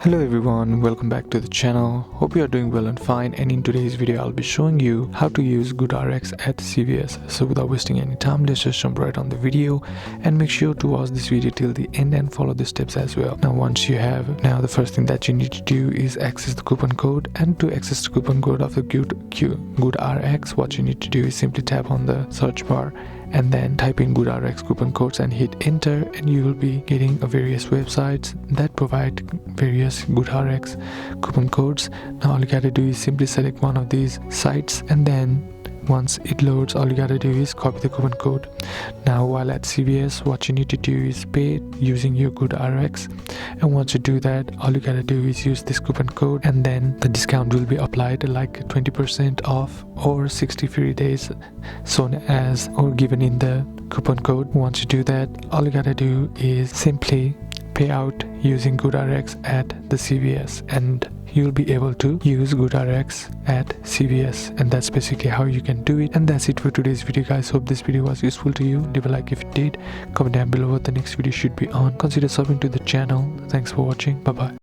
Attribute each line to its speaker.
Speaker 1: Hello everyone, welcome back to the channel. Hope you are doing well and fine, and in today's video I'll be showing you how to use GoodRx at CVS. So without wasting any time, let's just jump right on the video and make sure to watch this video till the end and follow the steps as well. Now the first thing that you need to do is access the coupon code, and to access the coupon code of the GoodRx, what you need to do is simply tap on the search bar and then type in GoodRx coupon codes and hit enter, and you will be getting various websites that provide various GoodRx coupon codes. Now all you gotta do is simply select one of these sites, and then once it loads, all you gotta do is copy the coupon code. Now while at CVS, what you need to do is pay using your GoodRx, and once you do that, all you gotta do is use this coupon code, and then the discount will be applied like 20% off or 60 free days or given in the coupon code. Once you do that, all you gotta do is simply pay out using GoodRx at the CVS, and you'll be able to use GoodRx at CVS, and that's basically how you can do it. And that's it for today's video, guys. Hope this video was useful to you. Leave a like if it did, comment down below what the next video should be on, consider subbing to the channel. Thanks for watching. Bye bye.